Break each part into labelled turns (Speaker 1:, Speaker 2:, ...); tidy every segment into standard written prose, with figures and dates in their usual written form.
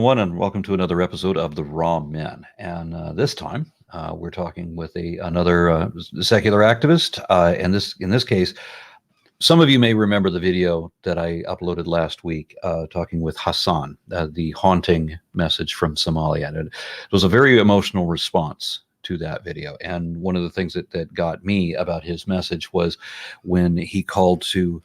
Speaker 1: One, and welcome to another episode of The Raw Men. And this time, we're talking with another secular activist. And in this case, some of you may remember the video that I uploaded last week, talking with Hassan, the haunting message from Somalia. And it was a very emotional response to that video. And one of the things that got me about his message was when he called to,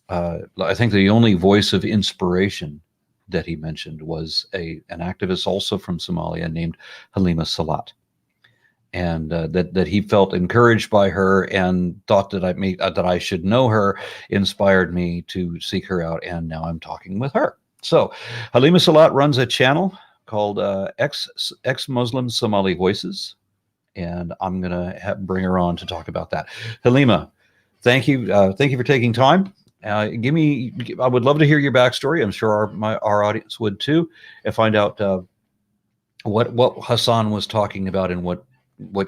Speaker 1: I think the only voice of inspiration that he mentioned was an activist also from Somalia named Halima Salat, and that he felt encouraged by her and thought that I should know her, inspired me to seek her out, and now I'm talking with her. So Halima Salat runs a channel called Ex-Muslim Somali Voices, and I'm gonna bring her on to talk about that. Halima, thank you for taking time. I would love to hear your backstory. I'm sure our audience would too, and find out what Hassan was talking about and what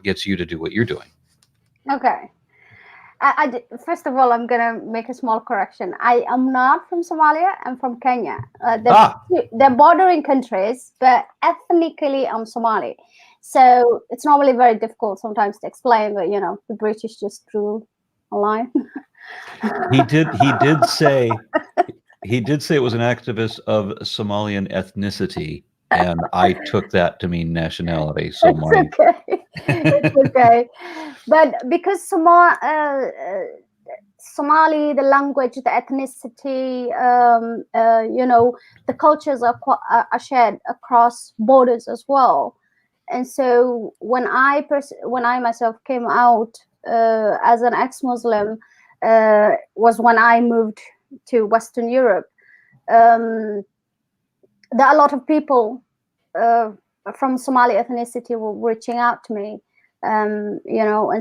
Speaker 1: gets you to do what you're doing.
Speaker 2: Okay. First of all, I'm going to make a small correction. I am not from Somalia. I'm from Kenya. They're bordering countries, but ethnically, I'm Somali. So it's normally very difficult sometimes to explain, but, the British just drew a line.
Speaker 1: He did say it was an activist of Somalian ethnicity, and I took that to mean nationality. So
Speaker 2: it's okay. It's okay. But because Somali, the language, the ethnicity, the cultures are shared across borders as well. And so when I myself came out as an ex-Muslim, was when I moved to Western Europe. There are a lot of people from Somali ethnicity were reaching out to me, and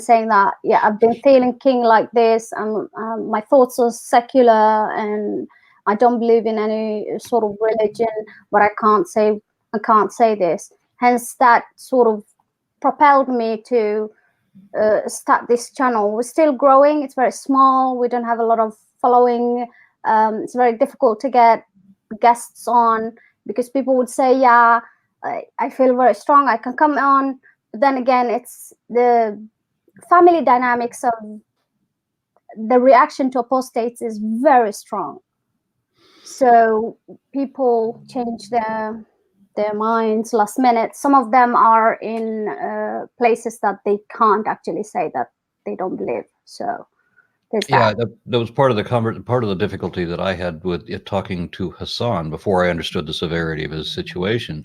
Speaker 2: saying that, yeah, I've been thinking like this, and my thoughts are secular, and I don't believe in any sort of religion, but I can't say this. Hence, that sort of propelled me to start this channel. We're still growing. It's very small. We don't have a lot of following. It's very difficult to get guests on because people would say, yeah, I feel very strong, I can come on. But then again, it's the family dynamics of the reaction to apostates is very strong. So people change their minds last minute. Some of them are in places that they can't actually say that they don't believe. So
Speaker 1: that was part of the difficulty that I had with it, talking to Hassan before I understood the severity of his situation.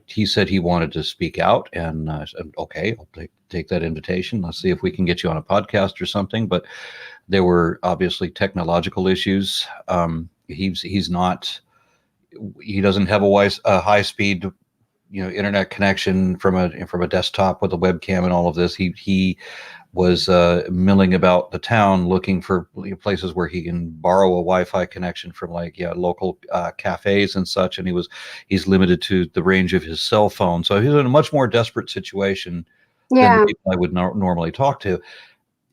Speaker 1: He said he wanted to speak out, and I said, okay, I'll take that invitation. Let's see if we can get you on a podcast or something. But there were obviously technological issues. He doesn't have a high speed, internet connection from a desktop with a webcam and all of this. He was milling about the town looking for places where he can borrow a Wi-Fi connection from local cafes and such, and he's limited to the range of his cell phone. So he's in a much more desperate situation than the people I would normally talk to.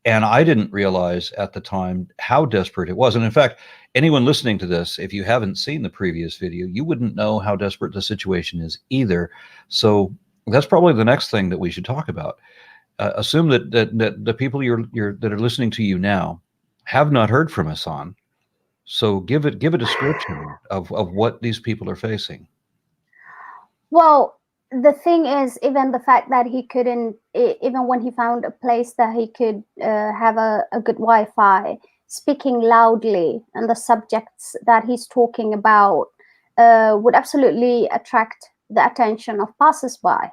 Speaker 1: And I didn't realize at the time how desperate it was. And in fact, anyone listening to this, if you haven't seen the previous video, you wouldn't know how desperate the situation is either. So that's probably the next thing that we should talk about. Assume that the people that are listening to you now have not heard from Hassan. So give a description of what these people are facing.
Speaker 2: Well, the thing is, even the fact that he couldn't, even when he found a place that he could have a good Wi-Fi, speaking loudly and the subjects that he's talking about would absolutely attract the attention of passers-by.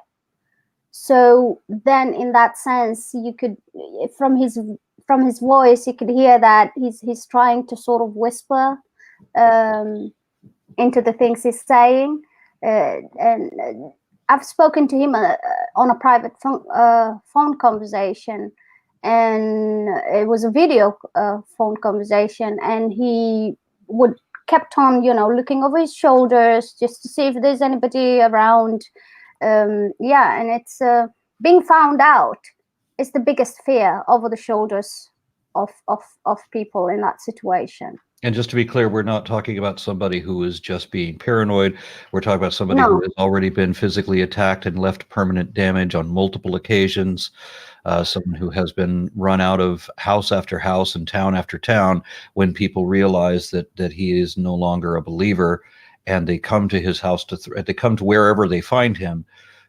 Speaker 2: So then, in that sense, you could, from his voice, you could hear that he's trying to sort of whisper into the things he's saying. And I've spoken to him on a private phone conversation, and it was a video phone conversation, and he kept on, looking over his shoulders just to see if there's anybody around. And it's being found out is the biggest fear over the shoulders of people in that situation.
Speaker 1: And just to be clear, we're not talking about somebody who is just being paranoid. We're talking about somebody who
Speaker 2: No.
Speaker 1: has already been physically attacked and left permanent damage on multiple occasions. Someone who has been run out of house after house and town after town when people realize that he is no longer a believer, and they come to his house they come to wherever they find him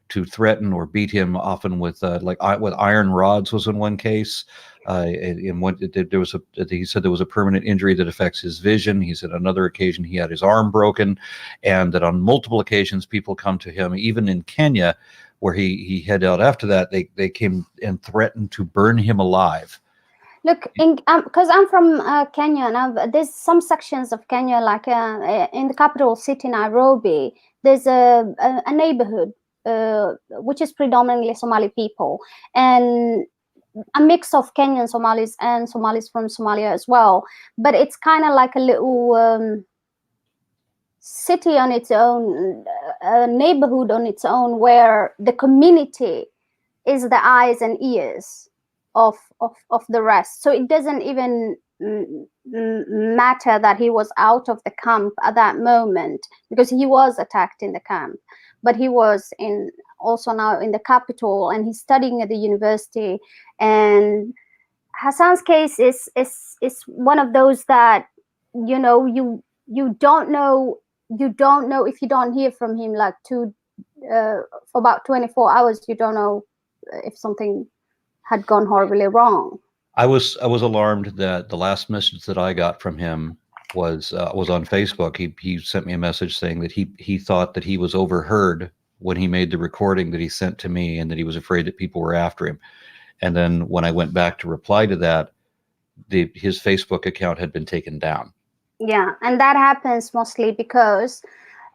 Speaker 1: to threaten or beat him, often with with iron rods was in one case. In one, he said there was a permanent injury that affects his vision. He said on another occasion he had his arm broken, and that on multiple occasions people come to him, even in Kenya, where he headed out after that. They came and threatened to burn him alive.
Speaker 2: Look, because I'm from Kenya, and there's some sections of Kenya, like in the capital city, Nairobi, there's a neighborhood which is predominantly Somali people, and a mix of Kenyan Somalis and Somalis from Somalia as well. But it's kind of like a little city on its own, a neighborhood on its own, where the community is the eyes and ears of the rest. So it doesn't even matter that he was out of the camp at that moment, because he was attacked in the camp, but he was also now in the capital, and he's studying at the university. And Hassan's case is one of those that, you know, you don't know if you don't hear from him like for about 24 hours. You don't know if something had gone horribly wrong.
Speaker 1: I was alarmed that the last message that I got from him was on Facebook. He sent me a message saying that he thought that he was overheard when he made the recording that he sent to me, and that he was afraid that people were after him. And then when I went back to reply to that, his Facebook account had been taken down.
Speaker 2: Yeah, and that happens mostly because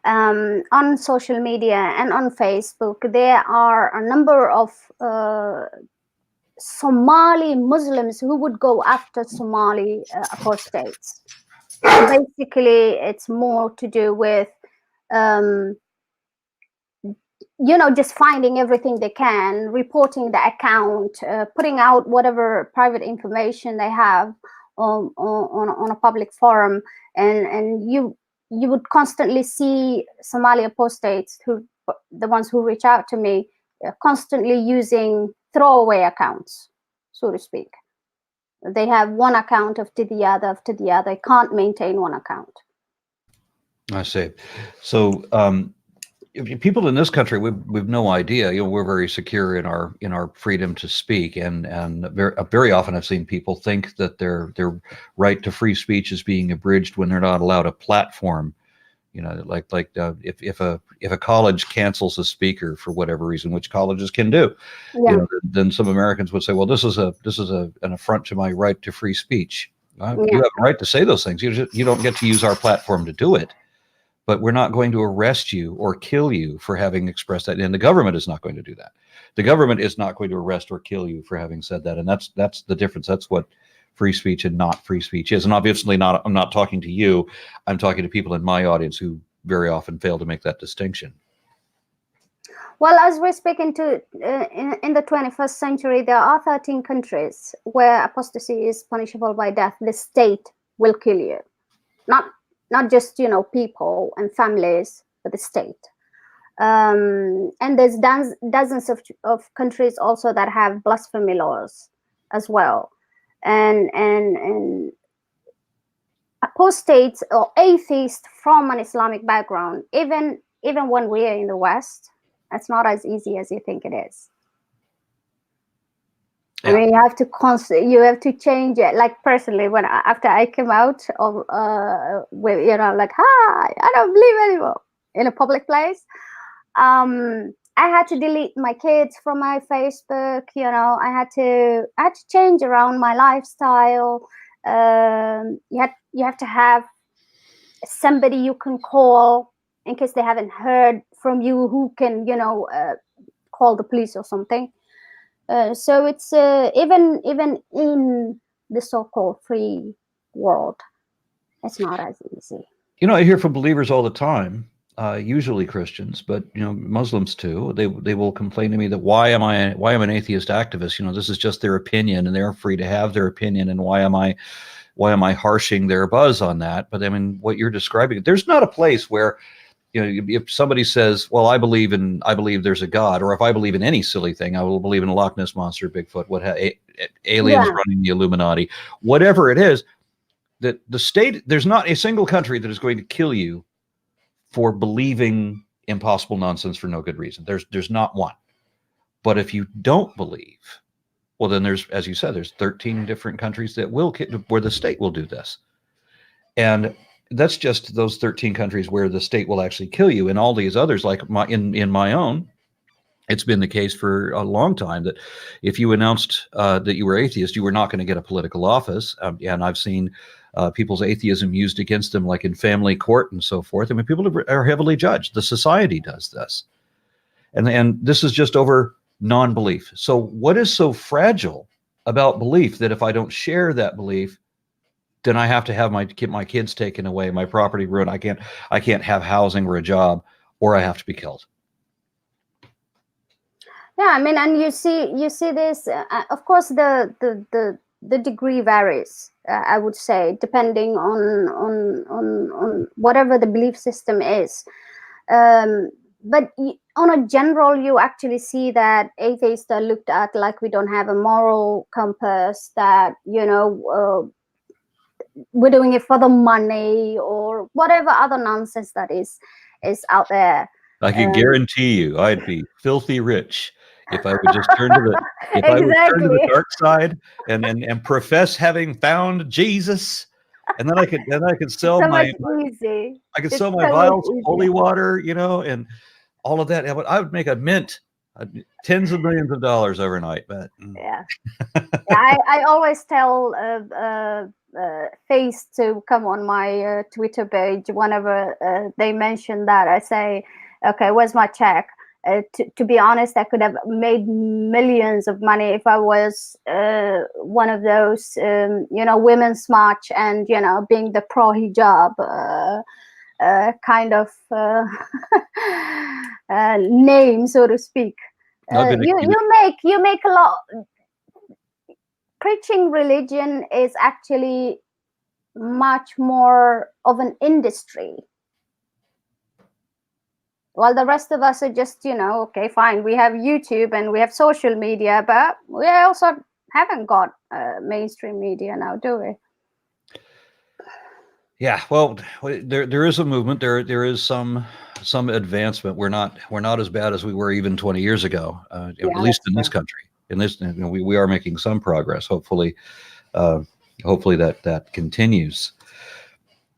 Speaker 2: on social media and on Facebook, there are a number of Somali Muslims who would go after Somali apostates. Basically, it's more to do with just finding everything they can, reporting the account, putting out whatever private information they have on a public forum, and you would constantly see Somali apostates, the ones who reach out to me, constantly using throwaway accounts, so to speak. They have one account after the other after the other. They can't maintain one account.
Speaker 1: I see. So people in this country, we've no idea. We're very secure in our freedom to speak, and very often I've seen people think that their right to free speech is being abridged when they're not allowed a platform. If a college cancels a speaker for whatever reason, which colleges can do,
Speaker 2: Yeah.
Speaker 1: Then some Americans would say, well, this is an affront to my right to free speech.
Speaker 2: Yeah.
Speaker 1: You have a right to say those things. You don't get to use our platform to do it. But we're not going to arrest you or kill you for having expressed that. And the government is not going to do that. The government is not going to arrest or kill you for having said that. And that's the difference. That's what free speech and not free speech is. And obviously I'm not talking to you. I'm talking to people in my audience who very often fail to make that distinction.
Speaker 2: Well, as we're speaking to in the 21st century, there are 13 countries where apostasy is punishable by death. The state will kill you. Not just, people and families, but the state. And there's dozens of countries also that have blasphemy laws as well. And apostates or atheists from an Islamic background, even when we are in the West, it's not as easy as you think it is.
Speaker 1: Yeah.
Speaker 2: I mean, you have to change it. Like personally, after I came out of like, hi, I don't believe anymore in a public place. I had to delete my kids from my Facebook. I had to change around my lifestyle. You have to have somebody you can call in case they haven't heard from you, who can call the police or something. So it's even in the so-called free world, it's not as easy.
Speaker 1: I hear from believers all the time, usually Christians, but Muslims too. They will complain to me that why am I an atheist activist? This is just their opinion, and they're free to have their opinion. And why am I why am I harshing their buzz on that? But I mean, what you're describing, there's not a place where, you know, if somebody says, well, I believe there's a God, or if I believe in any silly thing, I will believe in a Loch Ness monster, Bigfoot, aliens running the Illuminati, whatever it is, that the state, there's not a single country that is going to kill you for believing impossible nonsense for no good reason. There's not one. But if you don't believe, well, then there's, as you said, there's 13 different countries that will, where the state will do this. And that's just those 13 countries where the state will actually kill you. And all these others, like in my own, it's been the case for a long time that if you announced that you were atheist, you were not going to get a political office. And I've seen people's atheism used against them, like in family court and so forth. I mean, people are heavily judged. The society does this. And this is just over non-belief. So what is so fragile about belief that if I don't share that belief, then I have to have my kids taken away, my property ruined. I can't have housing or a job, or I have to be killed.
Speaker 2: Yeah, I mean, and you see this. Of course, the degree varies. I would say, depending on whatever the belief system is. But on a general, you actually see that atheists are looked at like we don't have a moral compass. That, you know, we're doing it for the money or whatever other nonsense that is out there.
Speaker 1: I can guarantee you, I'd be filthy rich if I would just turn to the I would turn to the dark side and profess having found Jesus, and then I could sell my vials of holy water, you know, and all of that. I would make a mint. Tens of millions of dollars overnight. But
Speaker 2: yeah, I always tell Face to come on my Twitter page whenever they mention that. I say, okay, where's my check? To be honest, I could have made millions of money if I was one of those, you know, women's march and, you know, being the pro hijab kind of name, so to speak. You make a lot. Preaching religion is actually much more of an industry, while the rest of us are just, you know, okay, fine, we have YouTube and we have social media, but we also haven't got mainstream media now, do we?
Speaker 1: Yeah, well, there is a movement. There is some advancement. We're not as bad as we were even 20 years ago, at least in this country. In this, you know, we are making some progress. Hopefully that continues.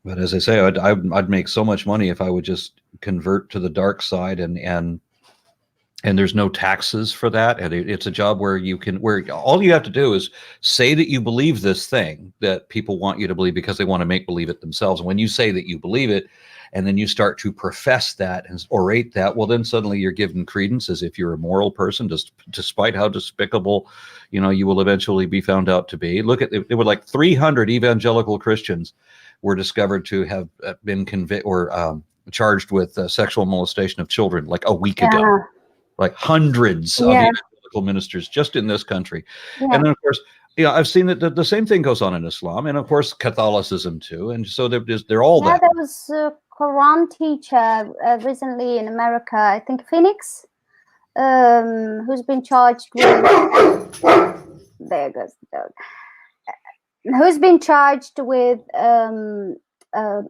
Speaker 1: But as I say, I'd make so much money if I would just convert to the dark side, and there's no taxes for that, and it's a job where all you have to do is say that you believe this thing that people want you to believe because they want to make believe it themselves. And when you say that you believe it, and then you start to profess that and orate that, well, then suddenly you're given credence as if you're a moral person, just despite how despicable, you know, you will eventually be found out to be. Look at there were like 300 evangelical Christians were discovered to have been convicted or charged with sexual molestation of children like a week ago. Like hundreds of evangelical ministers just in this country. And then, of course, you know, I've seen that the same thing goes on in Islam, and of course Catholicism too. And so they're all that.
Speaker 2: There was a Quran teacher recently in America, I think Phoenix, who's been charged with who's been charged with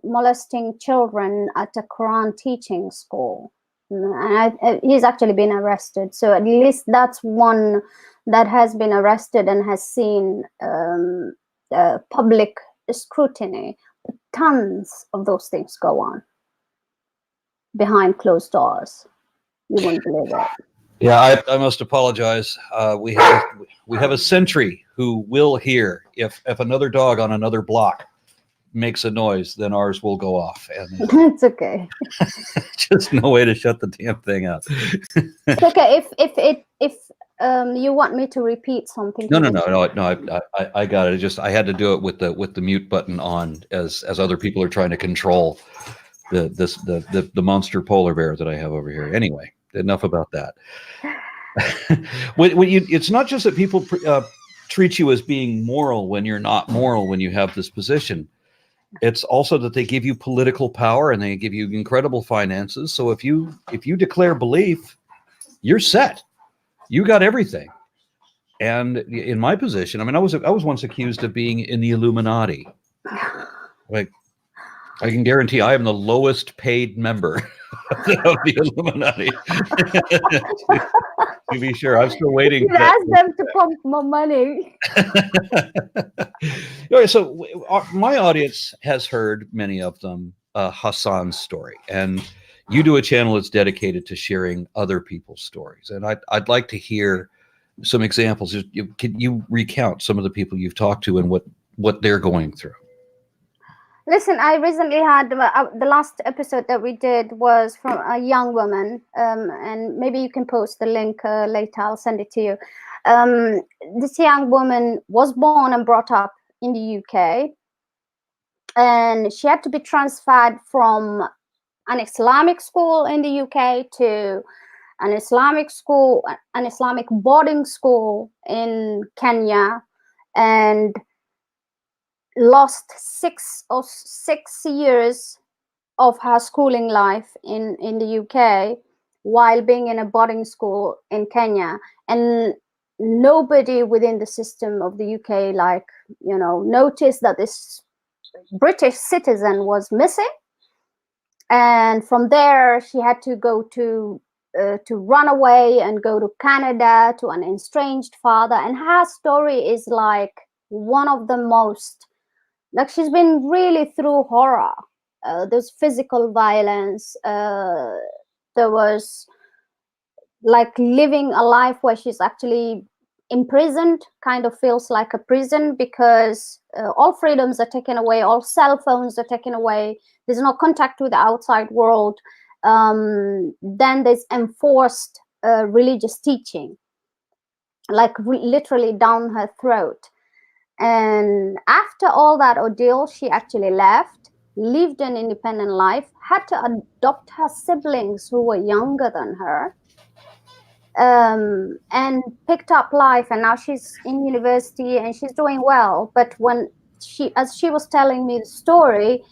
Speaker 2: molesting children at a Quran teaching school. And he's actually been arrested. So at least that's one that has been arrested and has seen public scrutiny. Tons of those things go on behind closed doors. You wouldn't believe it.
Speaker 1: Yeah, I must apologize. We have a sentry who will hear if another dog on another block makes a noise, then ours will go off. And
Speaker 2: it's okay.
Speaker 1: Just no way to shut the damn thing up.
Speaker 2: It's okay if you want me to repeat something.
Speaker 1: No. I got it. I had to do it with the mute button on as other people are trying to control the monster polar bear that I have over here. Anyway, enough about that. It's not just that people treat you as being moral when you're not moral when you have this position. It's also that they give you political power and they give you incredible finances. So if you declare belief, you're set. You got everything. And in my position, I mean, I was once accused of being in the Illuminati. Like, I can guarantee I am the lowest paid member of the Illuminati. To be sure, I'm still waiting.
Speaker 2: You ask them to pump more money.
Speaker 1: Okay, so my audience has heard many of them Hassan's story, and you do a channel that's dedicated to sharing other people's stories, and I'd like to hear some examples. Can you recount some of the people you've talked to and what they're going through?
Speaker 2: Listen, I recently had the last episode that we did was from a young woman, and maybe you can post the link later. I'll send it to you. This young woman was born and brought up in the UK, and she had to be transferred from an Islamic school in the UK to an Islamic school, an Islamic boarding school in Kenya, and lost 6 years of her schooling life in the UK while being in a boarding school in Kenya. And nobody within the system of the UK, like, you know, noticed that this British citizen was missing. And from there, she had to go to run away and go to Canada to an estranged father. And her story is like one of the most, like, she's been really through horror. There's physical violence. There was like living a life where she's actually imprisoned, kind of feels like a prison, because all freedoms are taken away, all cell phones are taken away. There's no contact with the outside world. Then there's enforced religious teaching, like literally down her throat. And after all that ordeal, she actually left, lived an independent life, had to adopt her siblings who were younger than her, and picked up life. And now she's in university and she's doing well. But as she was telling me the story,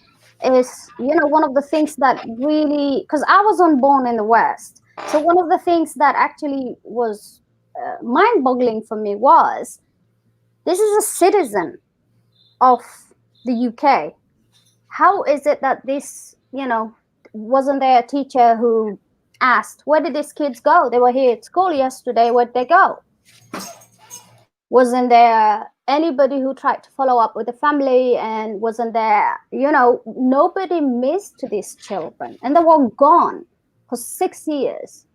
Speaker 2: is, you know, one of the things that really, because I wasn't born in the West, so one of the things that actually was mind-boggling for me was, this is a citizen of the UK. How is it that this, you know, wasn't there a teacher who asked, where did these kids go? They were here at school yesterday, where'd they go? Wasn't there anybody who tried to follow up with the family? And wasn't there, you know, nobody missed these children, and they were gone for 6 years.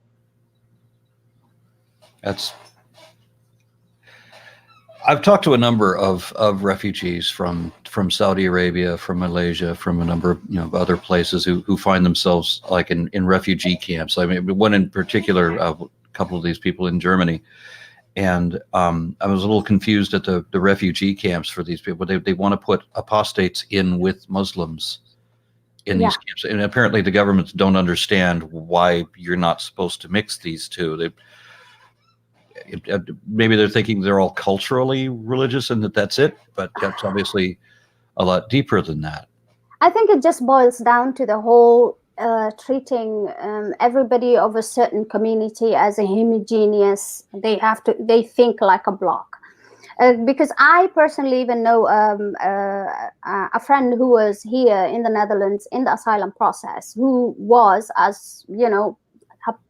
Speaker 1: I've talked to a number of refugees from Saudi Arabia, from Malaysia, from a number of, you know, other places who find themselves like in refugee camps. I mean, one in particular, a couple of these people in Germany, and I was a little confused at the refugee camps for these people. They want to put apostates in with Muslims in these camps, and apparently the governments don't understand why you're not supposed to mix these two. Maybe they're thinking they're all culturally religious and that's it, but that's obviously a lot deeper than that.
Speaker 2: I think it just boils down to the whole treating everybody of a certain community as a homogeneous. They think like a block. Because I personally even know a friend who was here in the Netherlands in the asylum process, who was, as you know,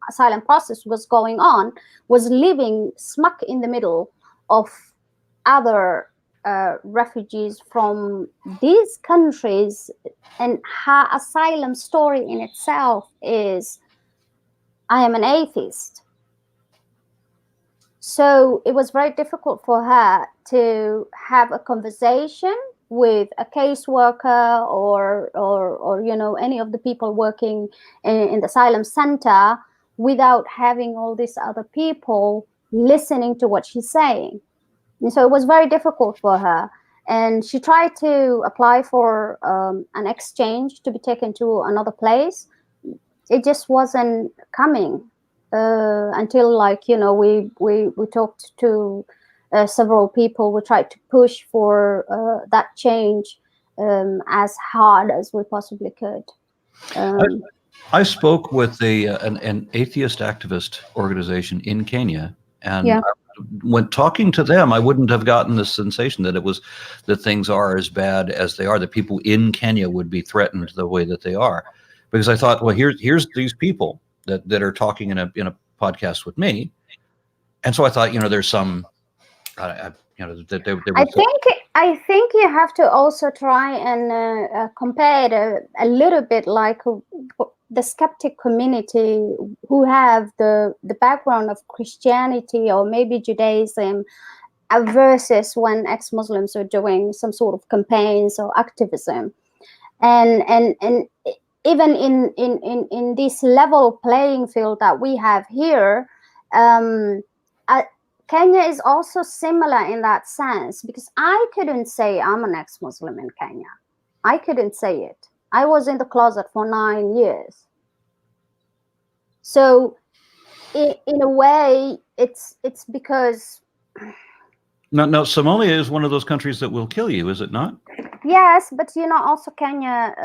Speaker 2: asylum process was going on, was living smack in the middle of other refugees from these countries. And her asylum story in itself is, I am an atheist. So it was very difficult for her to have a conversation with a caseworker or you know, any of the people working in the asylum center without having all these other people listening to what she's saying. And so it was very difficult for her. And she tried to apply for an exchange to be taken to another place. It just wasn't coming until, like, you know, we talked to several people, we tried to push for that change as hard as we possibly could.
Speaker 1: I spoke with an atheist activist organization in Kenya, and
Speaker 2: Yeah.
Speaker 1: when talking to them, I wouldn't have gotten the sensation that things are as bad as they are, that people in Kenya would be threatened the way that they are, because I thought, well, here's these people that are talking in a podcast with me, and so I thought, there's some, that they
Speaker 2: I think you have to also try and compare it a little bit like the skeptic community who have the background of Christianity or maybe Judaism versus when ex-Muslims are doing some sort of campaigns or activism, and even in this level playing field that we have here. Kenya is also similar in that sense, because I couldn't say I'm an ex-Muslim in Kenya. I couldn't say it. I was in the closet for 9 years. So in a way, it's because...
Speaker 1: No, Somalia is one of those countries that will kill you, is it not?
Speaker 2: Yes, but also Kenya,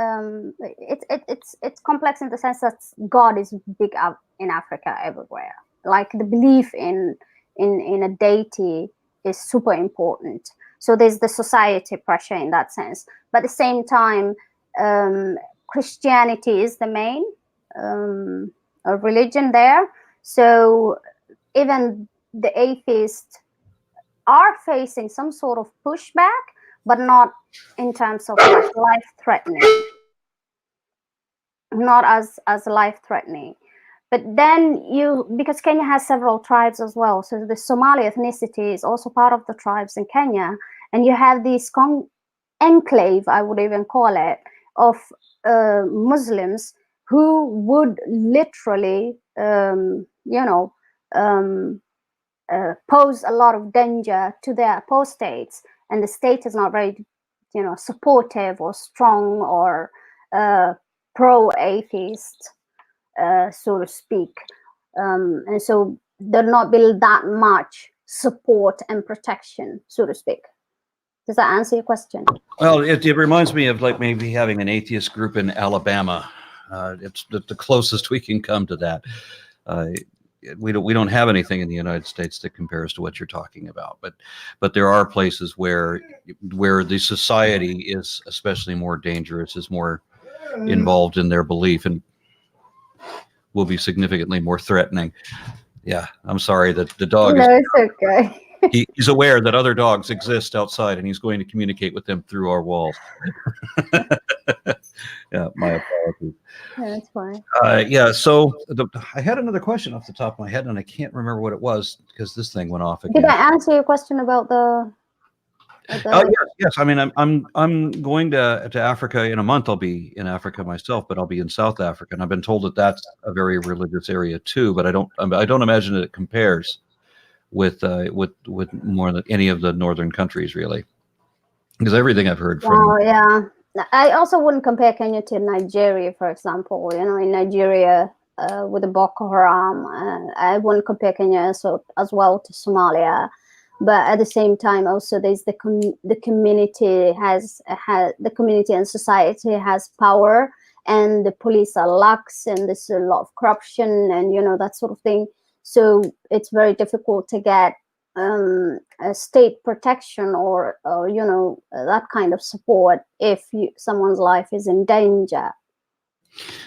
Speaker 2: it's complex in the sense that God is big up in Africa everywhere. Like the belief in a deity is super important. So there's the society pressure in that sense. But at the same time, Christianity is the main religion there. So even the atheists are facing some sort of pushback, but not in terms of like life-threatening. Not as life-threatening. But then because Kenya has several tribes as well, so the Somali ethnicity is also part of the tribes in Kenya, and you have this enclave, I would even call it, of Muslims who would literally, pose a lot of danger to their apostates, and the state is not very, supportive or strong or pro-atheist. So to speak, and so there not be that much support and protection, so to speak. Does that answer your question?
Speaker 1: Well, it reminds me of like maybe having an atheist group in Alabama. It's the closest we can come to that. We don't have anything in the United States that compares to what you're talking about, but there are places where the society is especially more dangerous, is more involved in their belief, and will be significantly more threatening. Yeah, I'm sorry that the dog
Speaker 2: No, it's okay.
Speaker 1: He's aware that other dogs exist outside, and he's going to communicate with them through our walls. Yeah, my apologies.
Speaker 2: Yeah, that's fine.
Speaker 1: Yeah, so I had another question off the top of my head, and I can't remember what it was because this thing went off again.
Speaker 2: Did I answer your question about the...
Speaker 1: Yes. I mean, I'm going to Africa in a month. I'll be in Africa myself, but I'll be in South Africa, and I've been told that that's a very religious area too. But I don't imagine that it compares with more than any of the northern countries, really, because everything I've heard from...
Speaker 2: Oh yeah, I also wouldn't compare Kenya to Nigeria, for example. In Nigeria with the Boko Haram, I wouldn't compare Kenya as well to Somalia. But at the same time, also there's the community the community and society has power, and the police are lax, and there's a lot of corruption, and that sort of thing. So it's very difficult to get a state protection or that kind of support if someone's life is in danger.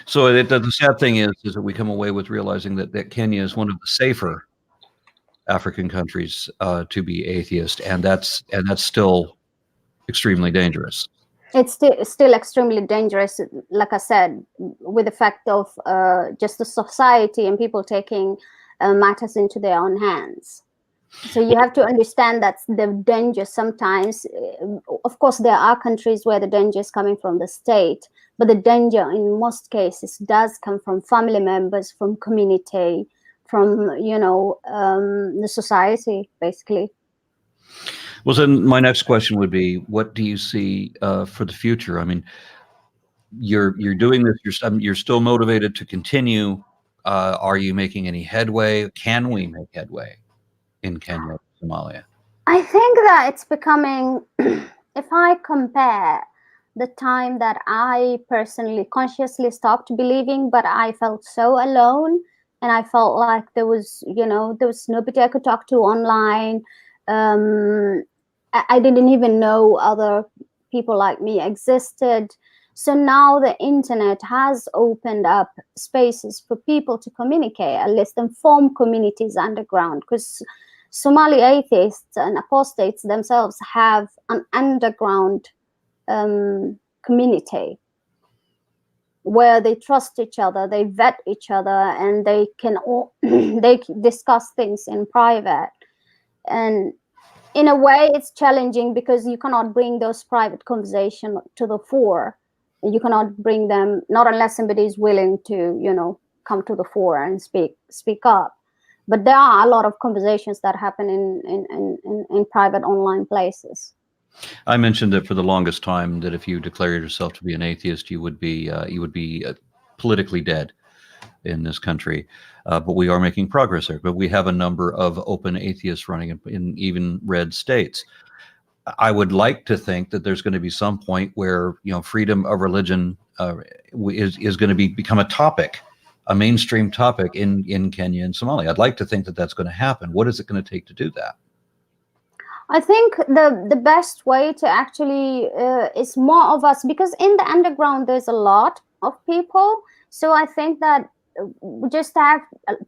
Speaker 1: So the sad thing is that we come away with realizing that Kenya is one of the safer African countries to be atheist, and that's still extremely dangerous.
Speaker 2: It's still extremely dangerous, like I said, with the fact of just the society and people taking matters into their own hands. So you have to understand that the danger sometimes, of course, there are countries where the danger is coming from the state, but the danger in most cases does come from family members, from community, from the society, basically.
Speaker 1: Well, then my next question would be, what do you see for the future? I mean, you're doing this. You're still motivated to continue. Are you making any headway? Can we make headway in Kenya, Somalia?
Speaker 2: I think that it's becoming, if I compare the time that I personally consciously stopped believing, but I felt so alone, and I felt like there was, there was nobody I could talk to online. I didn't even know other people like me existed. So now the internet has opened up spaces for people to communicate, at least, and form communities underground, because Somali atheists and apostates themselves have an underground community where they trust each other, they vet each other, and they can all they discuss things in private. And in a way, it's challenging because you cannot bring those private conversations to the fore. You cannot bring them, not unless somebody is willing to, come to the fore and speak up. But there are a lot of conversations that happen in private online places.
Speaker 1: I mentioned that for the longest time that if you declare yourself to be an atheist, you would be politically dead in this country. But we are making progress there. But we have a number of open atheists running in even red states. I would like to think that there's going to be some point where freedom of religion is going to become a topic, a mainstream topic in Kenya and Somalia. I'd like to think that that's going to happen. What is it going to take to do that?
Speaker 2: I think the best way to actually is more of us, because in the underground there's a lot of people. So I think that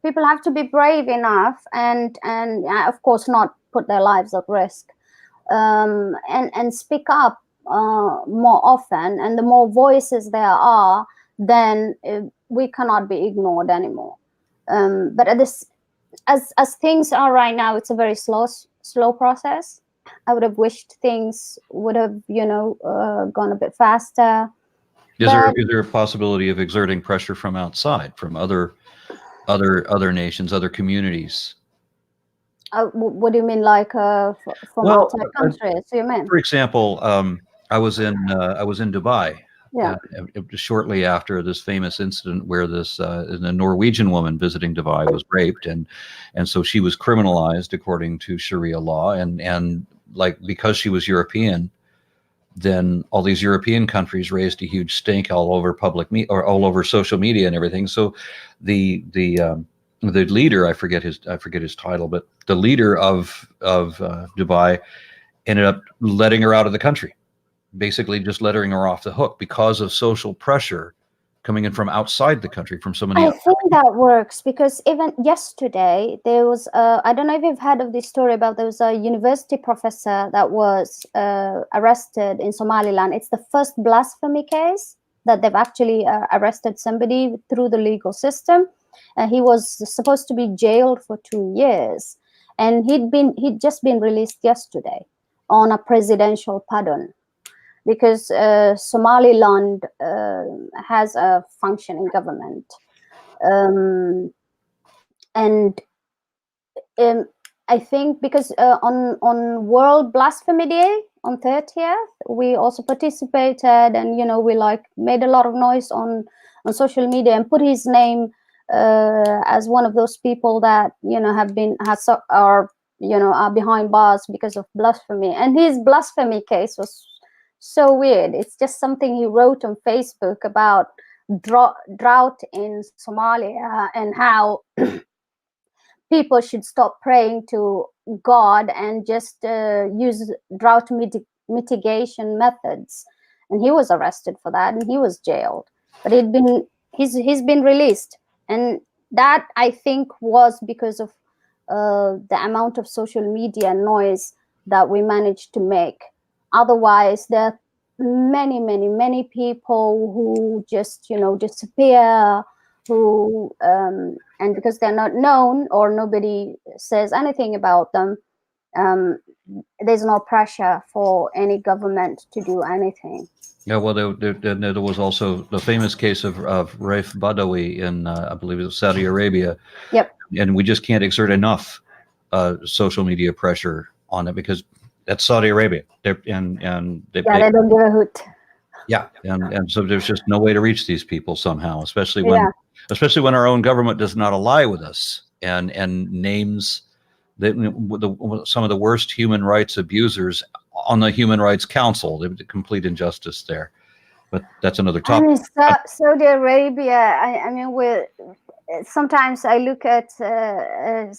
Speaker 2: people have to be brave enough and of course not put their lives at risk, and speak up more often. And the more voices there are, then we cannot be ignored anymore. But at this, as things are right now, it's a very slow process. I would have wished things would have gone a bit faster.
Speaker 1: Is there a possibility of exerting pressure from outside, from other nations, other communities?
Speaker 2: What do you mean, like from outside countries? You mean?
Speaker 1: For example, I was in Dubai.
Speaker 2: Yeah.
Speaker 1: Shortly after this famous incident where a Norwegian woman visiting Dubai was raped, and so she was criminalized according to Sharia law, and like, because she was European, then all these European countries raised a huge stink all over or all over social media and everything. So the leader, I forget his title, but the leader of Dubai ended up letting her out of the country, basically just letting her off the hook because of social pressure coming in from outside the country, from somebody else.
Speaker 2: I think that works, because even yesterday there was I don't know if you've heard of this story about, there was a university professor that was arrested in Somaliland. It's the first blasphemy case that they've actually arrested somebody through the legal system. He was supposed to be jailed for 2 years, and he'd just been released yesterday on a presidential pardon, because Somaliland has a functioning government. And I think because on World Blasphemy Day on 30th, we also participated, and we made a lot of noise on social media and put his name as one of those people that are behind bars because of blasphemy. And his blasphemy case was so weird. It's just something he wrote on Facebook about drought in Somalia, and how people should stop praying to God and just use drought mitigation methods. And he was arrested for that, and he was jailed. But he's been released, and that, I think, was because of the amount of social media noise that we managed to make. Otherwise, there are many people who just disappear, who and because they're not known or nobody says anything about them, there's no pressure for any government to do anything.
Speaker 1: Yeah, well, there was also the famous case of Raif Badawi in I believe it was Saudi Arabia.
Speaker 2: Yep.
Speaker 1: And we just can't exert enough social media pressure on it, because that's Saudi Arabia. They don't give
Speaker 2: a hoot.
Speaker 1: Yeah, and so there's just no way to reach these people somehow, especially when our own government does not ally with us and names some of the worst human rights abusers on the Human Rights Council. The complete injustice there. But that's another
Speaker 2: I
Speaker 1: topic.
Speaker 2: mean, Saudi Arabia. I mean, sometimes I look at the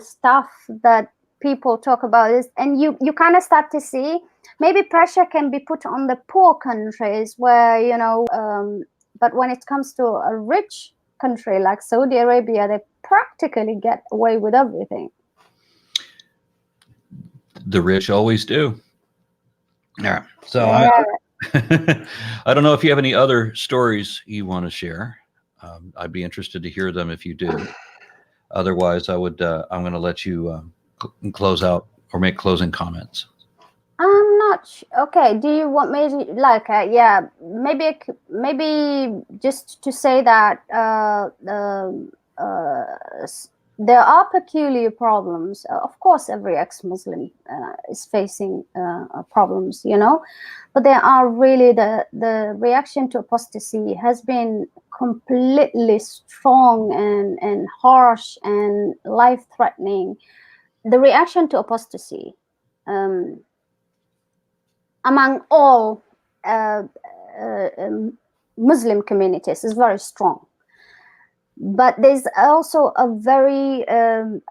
Speaker 2: stuff that people talk about is, and you kind of start to see maybe pressure can be put on the poor countries where, you know, but when it comes to a rich country like Saudi Arabia, they practically get away with everything.
Speaker 1: The rich always do. Yeah. So
Speaker 2: Yeah.
Speaker 1: I don't know if you have any other stories you want to share. I'd be interested to hear them if you do. Otherwise, I'm going to let you close out or make closing comments.
Speaker 2: I'm not okay. Do you want me to yeah, maybe just to say that there are peculiar problems. Of course, every ex-Muslim is facing problems, you know, but there are really the reaction to apostasy has been completely strong and harsh and life-threatening. The reaction to apostasy among all Muslim communities is very strong. But there's also a very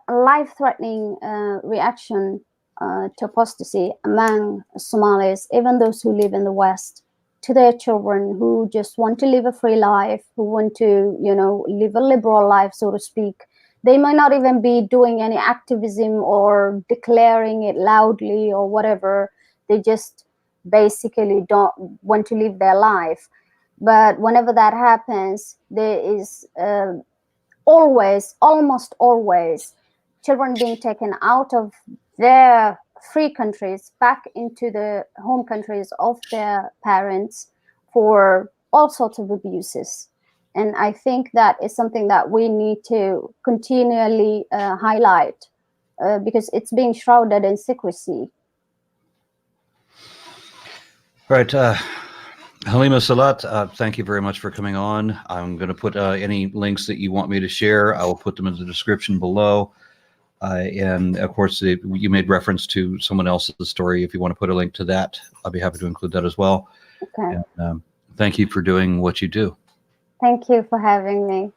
Speaker 2: life-threatening reaction to apostasy among Somalis, even those who live in the West, to their children who just want to live a free life, who want to, you know, live a liberal life, so to speak. They might not even be doing any activism or declaring it loudly or whatever. They just basically don't want to live their life. But whenever that happens, there is almost always, children being taken out of their free countries back into the home countries of their parents for all sorts of abuses. And I think that is something that we need to continually highlight because it's being shrouded in secrecy.
Speaker 1: All right. Halima Salat, thank you very much for coming on. I'm going to put any links that you want me to share. I will put them in the description below. And of course, you made reference to someone else's story. If you want to put a link to that, I'll be happy to include that as well.
Speaker 2: Okay.
Speaker 1: And, thank you for doing what you do.
Speaker 2: Thank you for having me.